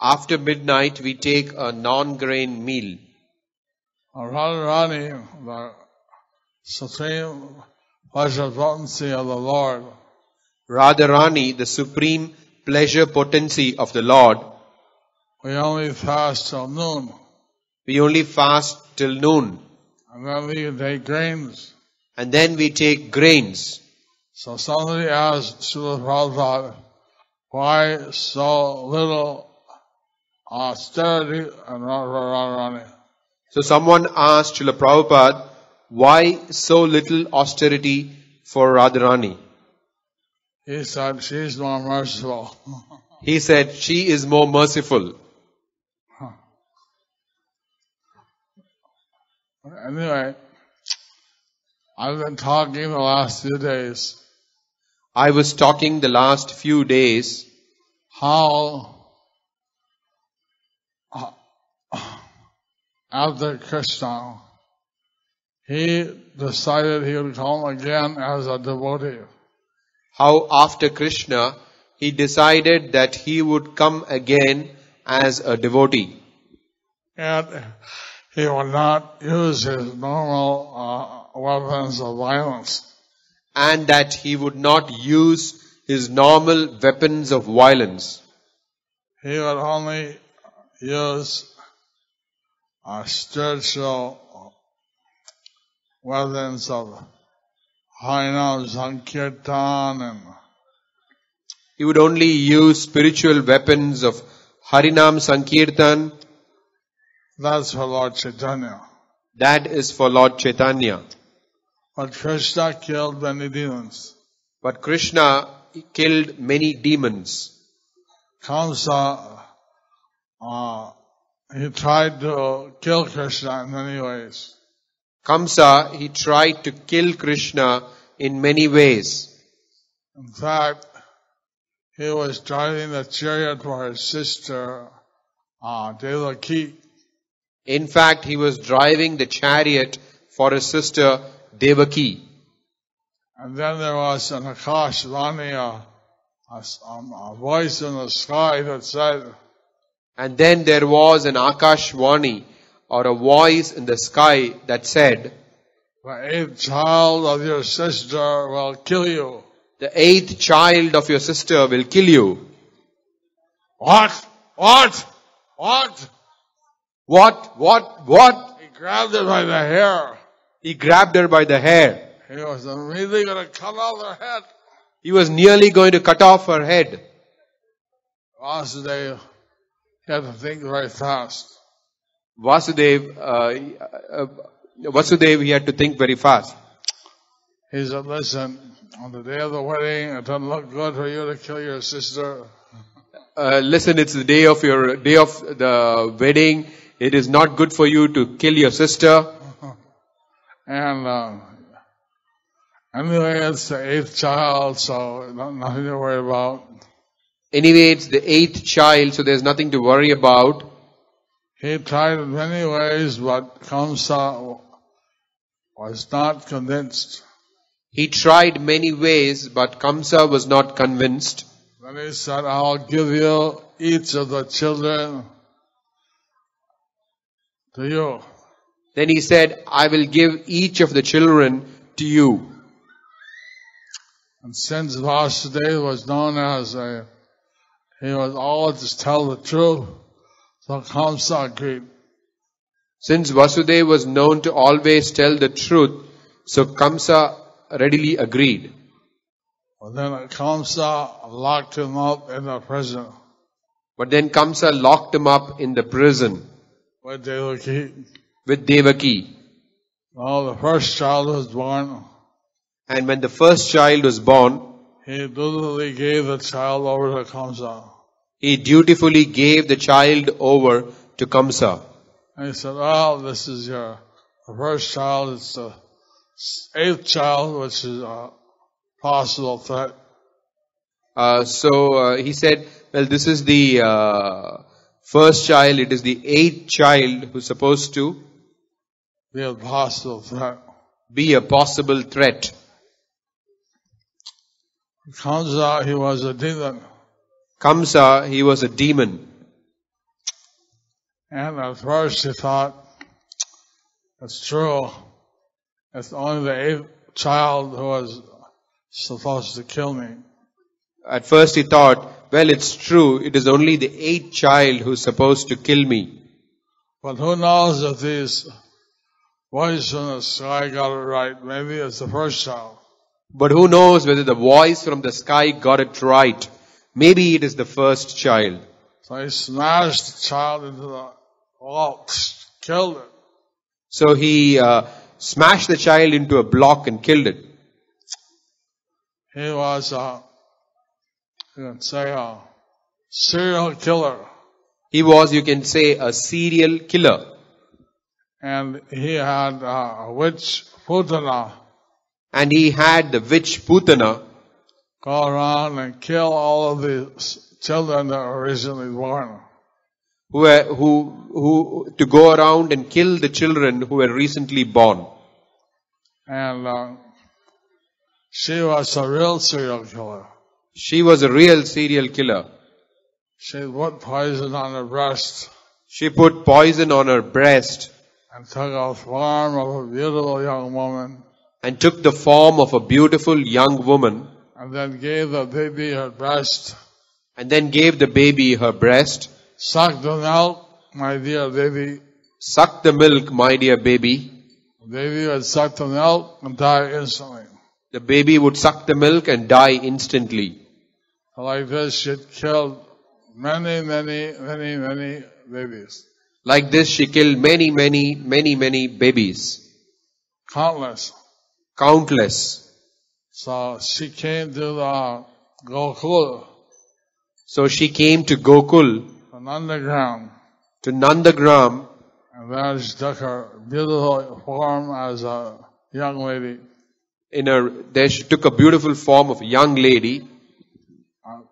After midnight, we take a non-grain meal. Radharani, the supreme pleasure potency of the Lord, Radharani, the supreme pleasure potency of the Lord, we only fast till noon. we only fast till noon. And then we take grains. And then we take grains. So somebody asked Srila Prabhupada, why so little austerity and Radharani? So someone asked Srila Prabhupada, why so little austerity for Radharani? He said, she's more merciful. He said, she is more merciful. Anyway, I've been talking the last few days I was talking the last few days how after Krishna, he decided he would come again as a devotee. how after Krishna, he decided that he would come again as a devotee. And he would not use his normal weapons of violence. And that he would not use his normal weapons of violence. He would only use spiritual weapons of Harinam Sankirtan and He would only use spiritual weapons of Harinam Sankirtan. that's for Lord Chaitanya. That is for Lord Chaitanya. But Krishna killed many demons. But Krishna killed many demons. Kamsa, he tried to kill Krishna in many ways. Kamsa, he tried to kill Krishna in many ways. In fact, he was driving the chariot for his sister, Devaki. In fact, he was driving the chariot for his sister Devaki. And then there was an Akashvani, a voice in the sky that said, And then there was an Akashvani, or a voice in the sky that said, the eighth child of your sister will kill you. the eighth child of your sister will kill you. What? What? He grabbed her by the hair. He grabbed her by the hair. He was immediately going to cut off her head. He was nearly going to cut off her head. Vasudev had to think very fast. Vasudev, he had to think very fast. He said, listen, on the day of the wedding, it doesn't look good for you to kill your sister. Listen, it's the day of the wedding. It is not good for you to kill your sister. And anyway, it's the eighth child, so nothing to worry about. Anyway, it's the eighth child, so there's nothing to worry about. He tried in many ways, but Kamsa was not convinced. He tried many ways, but Kamsa was not convinced. Then he said, I'll give you each of the children to you. Then he said, I will give each of the children to you. And since Vasudeva was known as he was always tell the truth, so Kamsa agreed. Since Vasudeva was known to always tell the truth, so Kamsa readily agreed. But then Kamsa locked him up in the prison. But then Kamsa locked him up in the prison With Devaki. with Devaki. Well, the first child was born. And when the first child was born, He dutifully gave the child over to Kamsa. he dutifully gave the child over to Kamsa. And he said, well, this is the first child, it's the eighth child, which is a possible threat. So he said, well, this is the first child, it is the eighth child who's supposed to Be a possible threat. be a possible threat. Kamsa, he was a demon. Kamsa, he was a demon. And at first she thought, it's true, it's only the 8th child who was supposed to kill me. At first he thought, well, it's true, it is only the 8th child who's supposed to kill me. But who knows if these voices from the sky got it right? Maybe it's the first child. But who knows whether the voice from the sky got it right? Maybe it is the first child. So he smashed the child into the wall, killed it. So he smashed the child into a block and killed it. He was, you can say, a serial killer. He was, you can say, a serial killer. And he had a witch, Putana, And he had the witch Putana go around and kill all of the children that were recently born. who to go around and kill the children who were recently born. And she was a real serial killer. She was a real serial killer. She put poison on her breast She put poison on her breast and took a form of a beautiful young woman and took the form of a beautiful young woman and then gave the baby her breast. and then gave the baby her breast. Suck the milk, my dear baby. Suck the milk, my dear baby. The baby would suck the milk and die instantly. The baby would suck the milk and die instantly. Like this, she'd killed many babies. Like this, she killed many babies. Countless. Countless. So she came to the Gokul, So she came to Gokul, the Nandagram, to Nandagram, and there she took her beautiful form as a young lady. There she took a beautiful form of a young lady.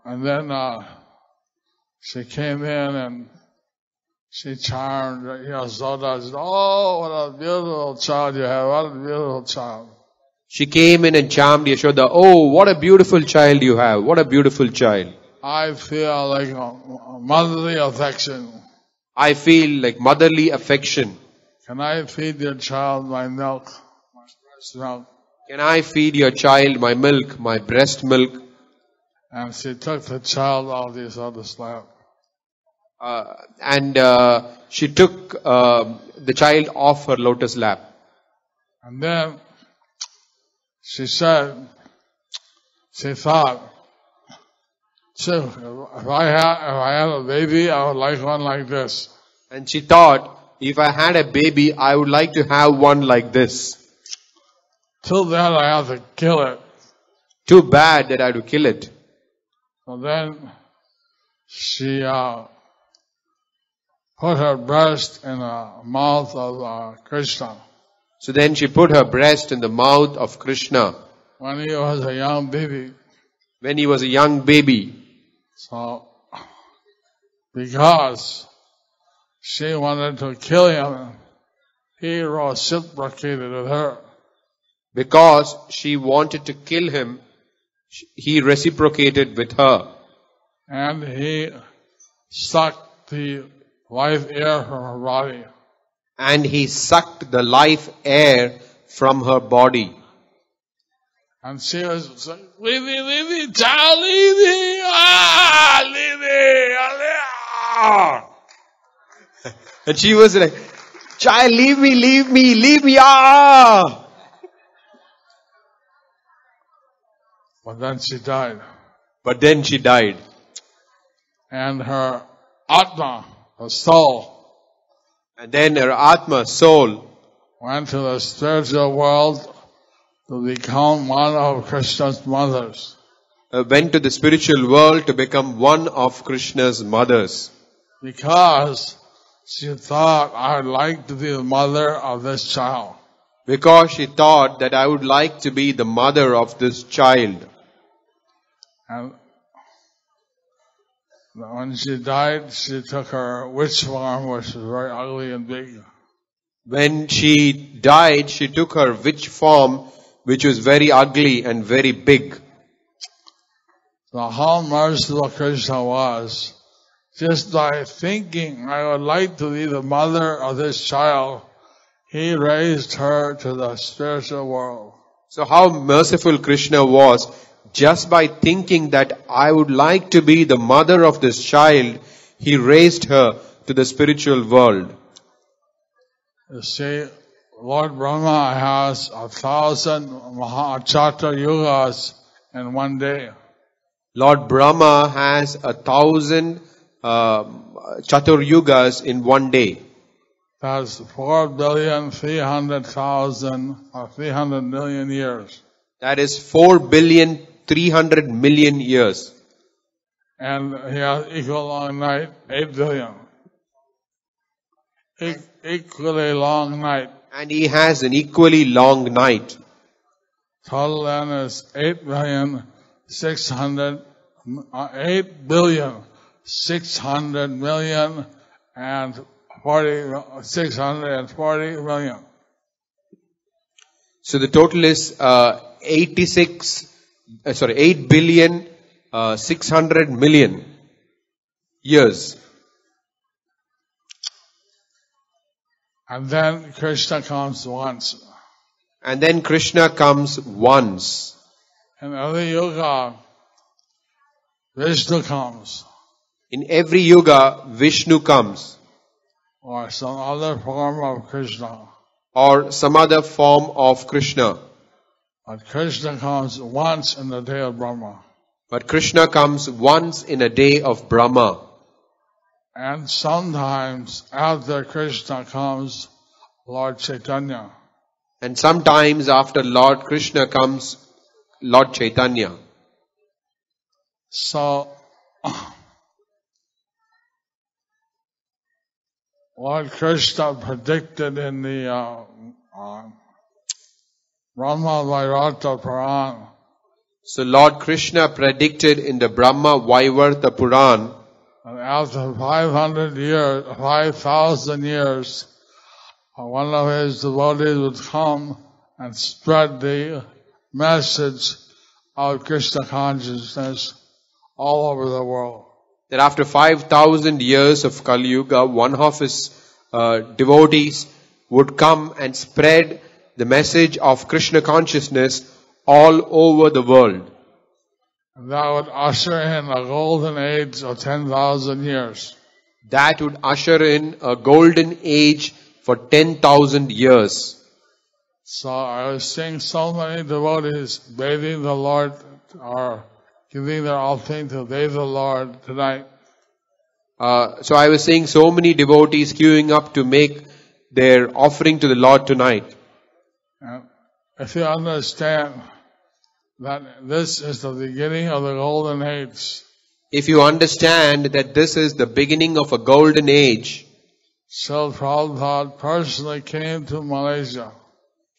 And then she came in and she charmed Yasoda. Said, oh, what a beautiful child you have. What a beautiful child. She came in and charmed Yashoda. Oh, what a beautiful child you have. What a beautiful child. I feel like a motherly affection. I feel like motherly affection. Can I feed your child my milk, my breast milk? Can I feed your child my milk, my breast milk? And she took the child off the Yasoda's lap. She took the child off her lotus lap. And then she said, she thought, if I had a baby, I would like one like this. And she thought, if I had a baby, I would like to have one like this. Till then, I have to kill it. Too bad that I had to kill it. So then she put her breast in the mouth of Krishna. So then she put her breast in the mouth of Krishna When he was a young baby. when he was a young baby. So, because she wanted to kill him, he reciprocated with her. Because she wanted to kill him, he reciprocated with her. And he sucked the life air from her body. And he sucked the life air from her body. And she was saying, leave me, child, leave me, leave me, ah. And she was like, child, leave me, ah! But then she died. But then she died. And her Atma, her soul, And then her Atma, soul, went to the spiritual world to become one of Krishna's mothers. Went to the spiritual world to become one of Krishna's mothers. Because she thought, I would like to be the mother of this child. Because she thought that I would like to be the mother of this child. And when she died, she took her witch form, which was very ugly and big. When she died, she took her witch form, which was very ugly and very big. So how merciful Krishna was, just by thinking, I would like to be the mother of this child, he raised her to the spiritual world. So how merciful Krishna was. Just by thinking that I would like to be the mother of this child, he raised her to the spiritual world. You see, Lord Brahma has 1,000 Chatra Yugas in one day. Lord Brahma has 1,000 Chatur Yugas in one day. That's 4,300,000 or 300 million years. That is 4,300,000,000 years. And he has equal long night, 8 billion. Equally long night. And he has an equally long night. Total then is 8,600,000,000 and 640 million. So the total is 8,600,000,000 years. And then Krishna comes once. And then Krishna comes once. In every yuga, Vishnu comes. In every yuga, Vishnu comes. Or some other form of Krishna. Or some other form of Krishna. But Krishna comes once in the day of Brahma. But Krishna comes once in a day of Brahma. And sometimes after Krishna comes Lord Chaitanya. And sometimes after Lord Krishna comes Lord Chaitanya. So, Lord Krishna predicted in the Brahma Vairata Puran. So Lord Krishna predicted in the Brahma Vaivarta Puran. And after 5,000 years, one of his devotees would come and spread the message of Krishna consciousness all over the world. That after 5,000 years of Kali Yuga, one of his devotees would come and spread the message of Krishna consciousness all over the world. And that would usher in a golden age of 10,000 years. That would usher in a golden age for 10,000 years. So I was seeing so many devotees bathing the Lord or giving their offering to bathe the Lord tonight. So I was seeing so many devotees queuing up to make their offering to the Lord tonight. And if you understand that this is the beginning of the golden age. If you understand that this is the beginning of a golden age. Srila Prabhupada personally came to Malaysia.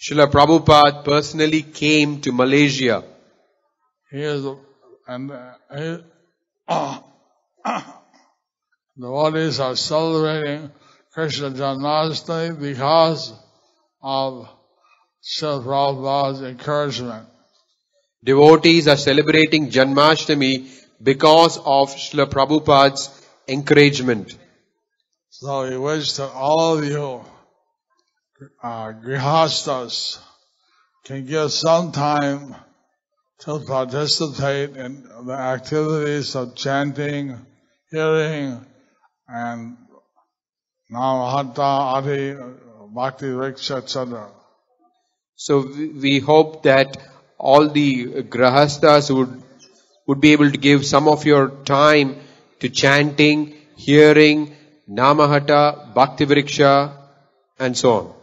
Srila Prabhupada personally came to Malaysia. Devotees are celebrating Krishna Janamshtami because of Srila Prabhupada's encouragement. Devotees are celebrating Janmashtami because of Srila Prabhupada's encouragement. So we wish that all of you grihastas can give some time to participate in the activities of chanting, hearing, and Namahata, Hare, Bhakti Vriksha, etc. So we hope that all the grahastas would be able to give some of your time to chanting, hearing, Namahata, Bhakti Vriksha, and so on.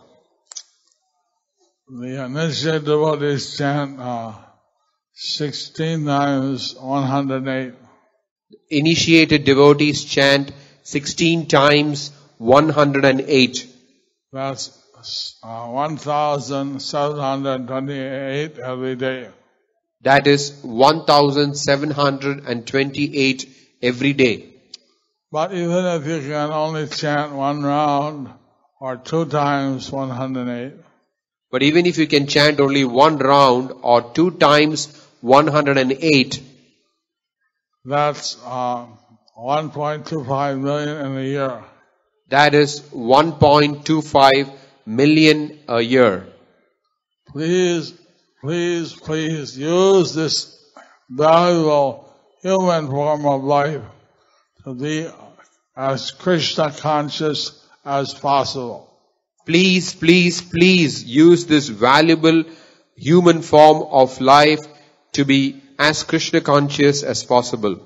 The initiated devotees chant 16 times 108. Initiated devotees chant 16 times 108. That's 1,728 every day. That is 1,728 every day. But even if you can only chant one round or 2 times 108. But even if you can chant only one round or 2 times 108. That's 1.25 million in a year. That is 1.25 million a year. Please use this valuable human form of life to be as Krishna conscious as possible. Please use this valuable human form of life to be as Krishna conscious as possible.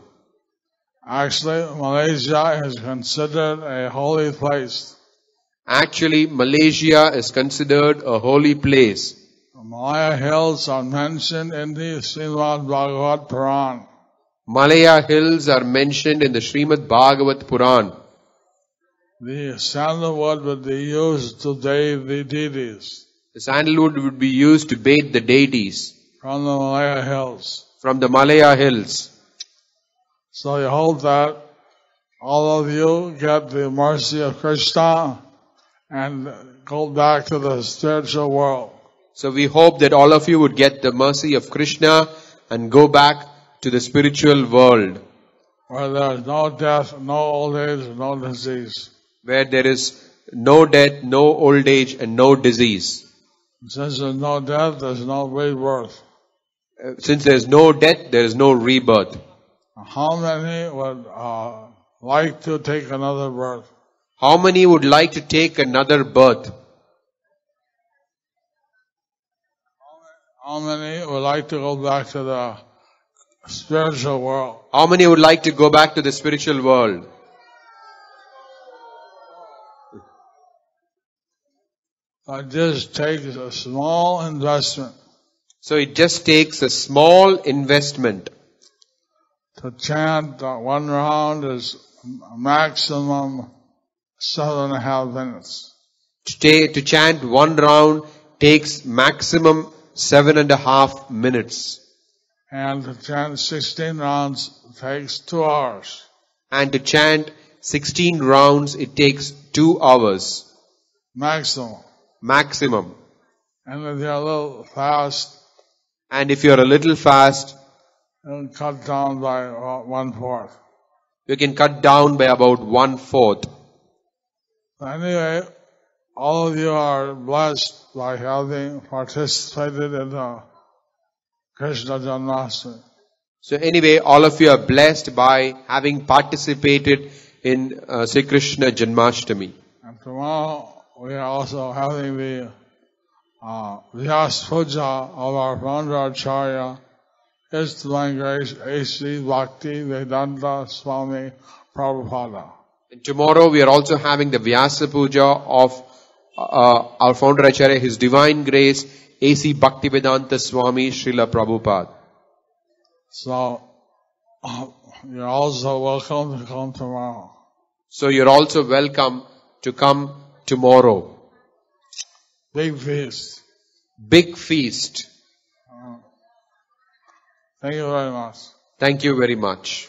Actually, Malaysia is considered a holy place. Actually, Malaysia is considered a holy place. The Malaya Hills are mentioned in the Srimad Bhagavat Puran. Malaya Hills are mentioned in the Srimad Bhagavat Puran. The sandalwood would be used to bathe the deities. The sandalwood would be used to bathe the deities From the Malaya Hills. from the Malaya Hills. So you hope that all of you get the mercy of Krishna and go back to the spiritual world. So we hope that all of you would get the mercy of Krishna and go back to the spiritual world, Where there is no death, no old age, no disease. where there is no death, no old age, and no disease. Since there's no death, there's no rebirth. Since there is no death, there is no rebirth. How many would like to take another birth? How many would like to take another birth? How many would like to go back to the spiritual world? How many would like to go back to the spiritual world? It just takes a small investment So it just takes a small investment. to chant. One round is maximum 7.5 minutes. To chant one round takes maximum 7.5 minutes. And to chant 16 rounds takes 2 hours. And to chant 16 rounds, it takes 2 hours. Maximum. And if you're a little fast, And if you're a little fast, it'll cut down by 1/4. you can cut down by about 1/4. Anyway, all of you are blessed by having participated in the Krishna Janamshtami. So anyway, all of you are blessed by having participated in Sri Krishna Janmashtami. And tomorrow we are also having the Vyas Puja of our founder Acharya, His Divine Grace A.C. Bhakti Vedanta Swami Prabhupada. And tomorrow we are also having the Vyasa Puja of our founder Acharya, His Divine Grace A.C. Bhaktivedanta Swami Srila Prabhupada. So you're also welcome to come tomorrow. So you're also welcome to come tomorrow. Big feast. Big feast. Thank you very much. Thank you very much.